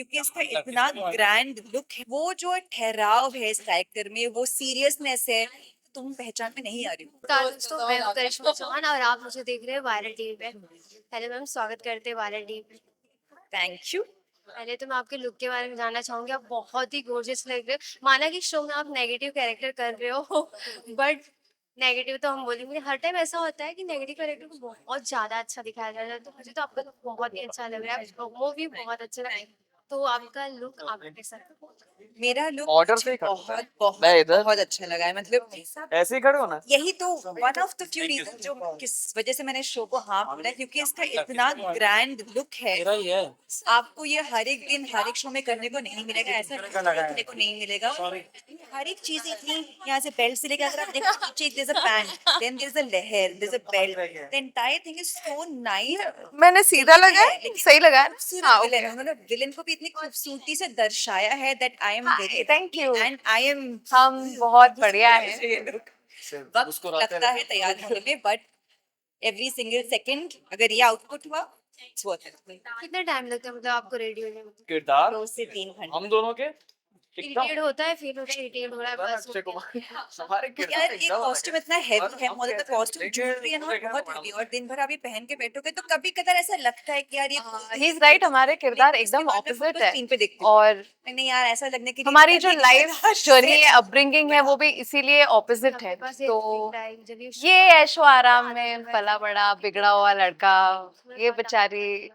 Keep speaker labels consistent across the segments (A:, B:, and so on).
A: क्योंकि इसका इतना ग्रैंड लुक है, वो जो ठहराव है इस कैरेक्टर में, वो सीरियसनेस है, तुम पहचान में नहीं आ रही हो।
B: दोस्तों मैं हूं करिश्मा चौहान और आप मुझे देख रहे हैं वायरल टीवी पे। पहले मैम स्वागत करते हैं वायरल टीवी पे।
A: Thank you.
B: पहले तो मैं आपके लुक के बारे में जानना चाहूंगी, आप बहुत ही गोर्जियस लग रहे हो। माना कि शो में आप नेगेटिव कैरेक्टर कर रहे हो बट नेगेटिव तो हम बोलेंगे, हर टाइम ऐसा होता है कि नेगेटिव कैरेक्टर को बहुत ज्यादा अच्छा दिखाया जाता है, तो मुझे तो आपका लुक बहुत ही अच्छा लग रहा है, प्रोमो भी बहुत अच्छा लग रहा है। तो आपका लुक आप कैसा है?
A: मेरा लुक
C: ऑर्डर
A: मुझे
C: से ही खड़ा
A: बहुत
C: मैं
A: बहुत
C: इधर
A: बहुत अच्छा लगा है। मतलब
C: ऐसे ही खड़े हो ना।
A: यही तो one of the few reason जो किस वजह से मैंने शो को हाँ बोला है, क्योंकि इसका इतना ग्रैंड लुक है।
C: मेरा ही है।
A: आपको ये हर एक दिन हर एक शो में करने को नहीं मिलेगा, ऐसा देखने को नहीं मिलेगा। हर एक चीज इतनी, यहाँ से बेल्ट से लेकर अगर आप देखो नीचे there's a band, then there's a leher, there's a belt, the entire thing is so nice।
D: मैंने सीधा लगाया, सही लगाया ना? हाँ,
A: विलन उन्होंने विलन को भी इतनी खूबसूरती से दर्शाया है that I am very
D: thank you.
A: and I am
D: हम बहुत बढ़िया है।
A: वक्त लगता है तैयार होने में, बट एवरी सिंगल सेकंड अगर ये आउटपुट हुआ it's worth it।
B: कितना टाइम लगता है मतलब आपको रेडी होने में?
C: किरदार
A: 2 से 3 घंटे।
C: हम दोनों के एकदम
B: इरिटेट होता है, फील होता है इरिटेट हो रहा है बस
C: अक्षय कुमार हमारे
A: यार
C: किरदार
A: ये
C: एकदम
A: कॉस्ट्यूम इतना हैवी
C: और
A: है,
C: हम
A: मतलब
C: कहते
A: कॉस्ट्यूम
C: हैं,
A: ज्वेलरी है ना
C: देखिए,
A: बहुत
C: देखिए,
A: हैवी, और दिन भर आप ये पहन के बैठोगे तो कभी कदार ऐसा लगता है कि यार ये
D: ही इज राइट, हमारे किरदार
A: लेकिन उसके
D: एकदम
A: बाद मैं
D: ऑपोजिट
A: फोटो
D: है।
A: स्क्रीन पे देखती हूँ,
D: और
A: नहीं यार ऐसा लगने के लिए
D: हमारी जो
A: कभी
D: लाइफ
A: कदार
D: जर्नी
A: से-
D: है, अपब्रिंगिंग है, वो भी इसीलिए ऑपोजिट है। तो ये ऐशो आराम में पला बड़ा बिगड़ा हुआ लड़का, ये बेचारी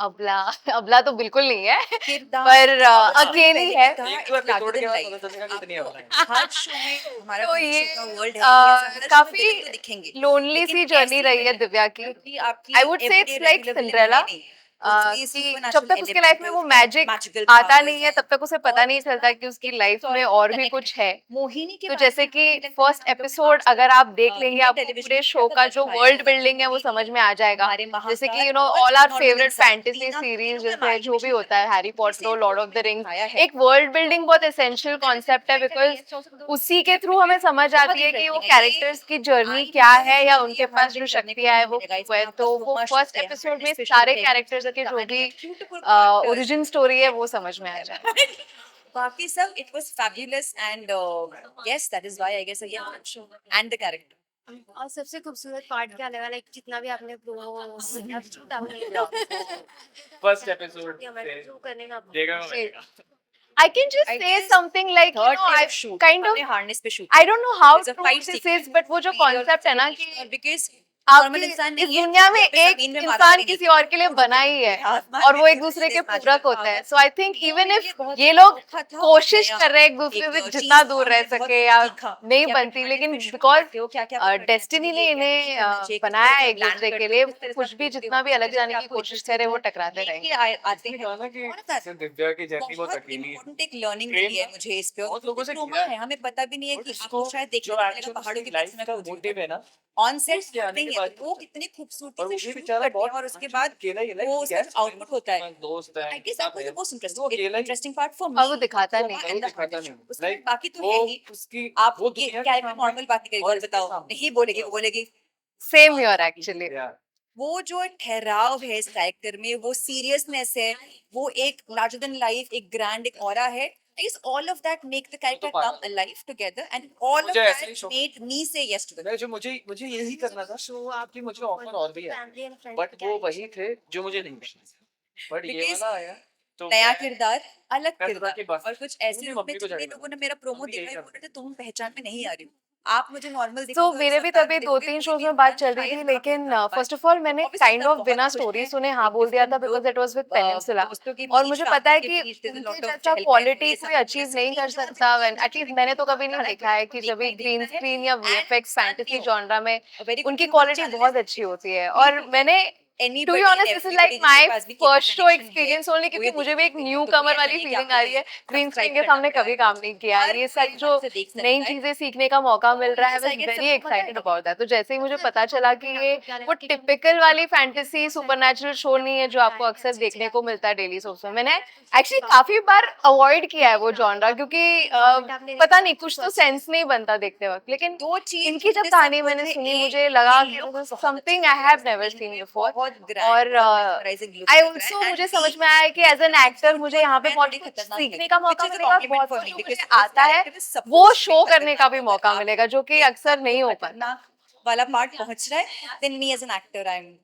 D: अबला अबला तो बिल्कुल नहीं है,
A: किरदार
D: पर
A: बहुत
D: अकेली
A: पहले
D: है।
A: कहा,
C: एक
A: it's
C: दो एपिसोड
A: larger
C: के
A: than
C: बाद
A: life।
C: पता चलेगा कितनी
A: आपको
C: है
A: हर शो में हमारा
D: तो
A: जो
D: ये
A: शो का वर्ल्ड है, ऐसा हर शो में
D: काफी
A: villain तो दिखेंगे,
D: लोनली
A: लेकिन
D: सी जर्नी
A: ऐसी
D: रही है
A: villain
D: दिव्या की।
A: जो कि आपकी
D: I would say
A: everyday
D: it's like
A: regular villain
D: Cinderella,
A: है नहीं। उसमें
D: कि
A: supernatural
D: जब तक उसके लाइफ में वो
A: elements हैं,
D: मैजिक
A: magical
D: आता
A: powers
D: नहीं है
A: हैं,
D: तब तक उसे पता
A: और
D: नहीं चलता कि उसकी लाइफ में और भी कुछ है।
A: मोहिनी के
D: तो
A: बारे
D: जैसे
A: में
D: कि
A: मुझे लगता है
D: फर्स्ट
A: हम लोग
D: एपिसोड
A: आज
D: अगर आप देख लेंगे,
A: इंडियन
D: आपको
A: टेलीविजन
D: पूरे
A: में
D: शो
A: ज्यादा
D: का जो
A: दर्शाया
D: वर्ल्ड
A: है।
D: बिल्डिंग है वो समझ में आ जाएगा।
A: हमारे
D: जैसे कि
A: महाकाल और
D: ऑल आर
A: नॉर्मल
D: फेवरेट
A: इंसान,
D: फैंटेसी
A: तीनों
D: सीरीज
A: में
D: जैसे जो भी
A: imagination
D: होता है,
A: करते
D: हैरी
A: हैं,
D: पॉटर,
A: जैसे
D: लॉर्ड ऑफ द रिंग्स,
A: दिखाया है।
D: एक वर्ल्ड बिल्डिंग बहुत एसेंशियल कॉन्सेप्ट है, बिकॉज उसी के थ्रू हमें समझ आती है कि वो कैरेक्टर्स की जर्नी क्या है या उनके पास जो शक्तियां है वो क्या है। तो वो फर्स्ट एपिसोड में सारे कैरेक्टर्स के जो भी ओरिजिन स्टोरी है वो समझ में आ जाए।
A: बाकी सब it was fabulous and yes that is why I guess yeah show and the character।
B: और सबसे खूबसूरत पार्ट क्या लगा, लाइक जितना भी आपने
C: फर्स्ट एपिसोड
B: करने का
C: देखा मैं
D: I can just
A: I
D: say
A: guess
D: something like, you
A: third
D: know,
A: day
D: I
A: of shoot
D: kind of,
A: हमने harness पे shoot
D: I don't know how
A: There's a
D: true
A: fight
D: this
A: sequence
D: is, but वो जो concept है ना कि
A: because
D: आपकी
A: normal इंसान
D: इस
A: नहीं है,
D: दुनिया में
A: यहाँ पे
D: एक
A: जमीन में मारा
D: इंसान
A: नहीं
D: किसी
A: है।
D: और के लिए बना ही है
A: आसमान
D: और
A: में
D: वो एक
A: किसी
D: दूसरे
A: ने
D: के
A: magical
D: पूरक होता है।
A: power।
D: So I think even if
A: बहुत
D: ये लोग
A: अनोखा था,
D: कोशिश
A: नया।
D: कर रहे हैं एक दूसरे
A: एक
D: से
A: चीज
D: जितना दूर रह
A: हमने बहुत
D: सके या
A: सीखा
D: नहीं
A: कि आप
D: बनती,
A: harness
D: लेकिन
A: पे shoot
D: बिकॉज
A: करते हो, क्या-क्या करना
D: डेस्टिनी ने
A: चाहिए, क्या
D: इन्हें
A: नहीं करना चाहिए,
D: बनाया है एक
A: plan
D: दूसरे
A: करते
D: के
A: हो,
D: लिए,
A: किस तरह से
D: कुछ भी
A: आप
D: जितना
A: होते
D: भी
A: हो,
D: अलग
A: किस तरह
D: जाने
A: से
D: की
A: आपको
D: कोशिश
A: interest
D: करे वो
A: है,
D: टकराते
A: लेके
D: रहेंगे।
A: आते हैं।
C: ना कि
A: और आता है।
C: दिव्या की जर्नी बहुत
A: बहुत
C: अकेली है।
A: इम्पोर्टेंट एक लर्निंग
C: Train
A: मिली है
C: में
A: मुझे इस पे, और
C: बहुत लोगों से
A: ट्रोमा
C: गिरा
A: है,
C: है।
A: हमें पता भी नहीं है
C: और
A: कि
C: उसको
A: आपको शायद देखने
C: जो
A: को मिलेगा
C: एक्चुअल
A: पहाड़ों के
C: लाइफ
A: बीच में
C: का
A: कूद
C: मोटिव है ना,
A: ऑन सेट
C: उसके आने के बाद
A: वो कितनी खूबसूरती
C: और
A: से
C: वो भी
A: शूट
C: बेचारा
A: करते हैं,
C: बहुत
A: और उसके बाद
C: अकेला ही है,
A: वो
C: like,
A: उसका
C: yes,
A: आउटपुट होता है।
C: दोस्त है,
A: आई गेस आपको मोस्ट
C: वो अकेला ही
A: इंटरेस्टिंग पार्ट फॉर
D: और वो दिखाता नहीं
C: वो दिखाता नहीं
A: उसके
C: लाइक
A: बाकी तो
C: वो
A: है ही।
C: उसकी
A: आप
C: वो
A: ये
C: दुनिया
A: क्या
C: के सामने
A: नॉर्मल बातें करेंगे
C: और
A: और
C: इसके
A: बताओ,
C: सामने।
A: नहीं बोलेगी, वो बोलेगी।
D: Same your actually.
C: यार
A: वो जो ठहराव है इस कैरेक्टर में, वो सीरियसनेस है, वो एक लार्जर देन लाइफ, एक ग्रैंड, एक ऑरा है। I guess all of that make the character
C: बात
A: come alive together, and all of
C: मुझे ऐसे ही
A: that
C: show
A: made me say yes to the
C: मैं जो मुझे मुझे यही करना था शो आपकी मुझे ऑफर और भी है बट वो वही थे जो मुझे नहीं मिले बट ये
A: Because
C: वाला आया तो
A: नया
C: मैं-
A: किरदार, अलग
C: मैं सोचा
A: किरदार,
C: कि बस
A: और कुछ ऐसे
C: मेरी
A: रूप में
C: मम्मी को
A: जितने
C: जाके
A: लोगों ने मेरा प्रोमो
C: मम्मी
A: देखा
C: यही
A: है,
C: कर
A: बोल रहे थे तुम पहचान में नहीं आ रही हो, आप मुझे नॉर्मल
D: तो मेरे भी तभी 2-3 शोज में बात चल रही थी, लेकिन फर्स्ट ऑफ ऑल मैंने काइंड ऑफ बिना स्टोरी सुने हाँ बोल दिया था, because it was with peninsula, और मुझे पता है कि उनके जैसा क्वालिटी कोई अचीव नहीं कर सकता। एटलीस्ट मैंने तो कभी नहीं देखा है कि जब भी ग्रीन स्क्रीन या वीएफएक्स फैंटेसी जॉनरा में उनकी क्वालिटी बहुत अच्छी होती है। और मैंने to be honest this is like my first show experience only, क्योंकि मुझे भी एक न्यू कमर वाली फीलिंग आ रही है। ग्रीन स्क्रीन के सामने कभी काम नहीं किया, ये सारी जो नई चीजें सीखने का मौका मिल रहा है, I was very excited about that. तो जैसे ही मुझे पता चला कि ये वो टिपिकल वाली फैंटेसी सुपरनैचुरल शो नहीं है जो आपको अक्सर देखने को मिलता है डेली सोप्स में, मैंने एक्चुअली काफी बार अवॉइड किया है वो जॉनरा, क्योंकि पता नहीं कुछ तो सेंस नहीं बनता देखते वक्त। लेकिन
A: दो चीज
D: इनकी जब कहानी मैंने सुनी, मुझे लगा कि something I have never seen before.
A: बहुत grand
D: और
A: और mesmerizing look
D: आई
A: लग रहा है
D: ऑल्सो
A: and
D: मुझे
A: we-
D: समझ में आया कि एज एन एक्टर मुझे यहाँ पे
A: मैं
D: बहुत
A: थोड़ी
D: कुछ
A: खतरनाक
D: सीखने
A: लगी,
D: का मौका
A: which is a
D: मिलेगा,
A: compliment
D: बहुत
A: for
D: कुछ
A: me
D: जो
A: because
D: मुझे
A: this
D: आता है
A: character is supposed
D: वो
A: to be
D: शो करने का
A: खतरनाक,
D: भी
A: अगर
D: मौका
A: आप
D: मिलेगा जो कि अक्सर नहीं हो पाता।
A: खतरनाक वाला पार्ट पहुंच रहा है then me as an actor I'm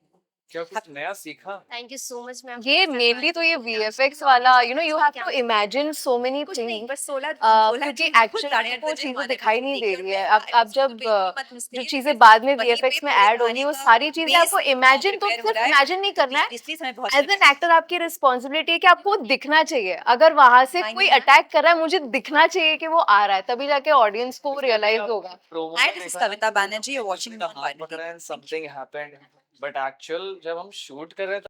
C: क्या कुछ नया सीखा?
B: Thank you so much ma'am
D: ये मेनली तो ये VFX वाला you have to imagine so many
A: कुछ नहीं
D: थिंग्स
A: बस 16
D: क्योंकि एक्चुअली वो चीजें दिखाई नहीं दे रही है। अब जब जो चीजें बाद में VFX में ऐड होंगी वो सारी चीजें आपको इमेजिन तो सिर्फ इमेजिन नहीं करना है,
A: इसलिए समय बहुत
D: एज एन एक्टर आपकी रिस्पॉन्सिबिलिटी है कि आपको दिखना चाहिए। अगर वहां से कोई अटैक कर रहा है मुझे दिखना चाहिए कि वो आ रहा है, तभी जाके ऑडियंस को रियलाइज होगा।
C: प्रोमो
A: Hi,
C: में
A: this is
C: देखा
A: Kavita Banerjee. You're watching
C: हाथ पकड़ा and something happened, but actual जब हम शूट कर रहे थे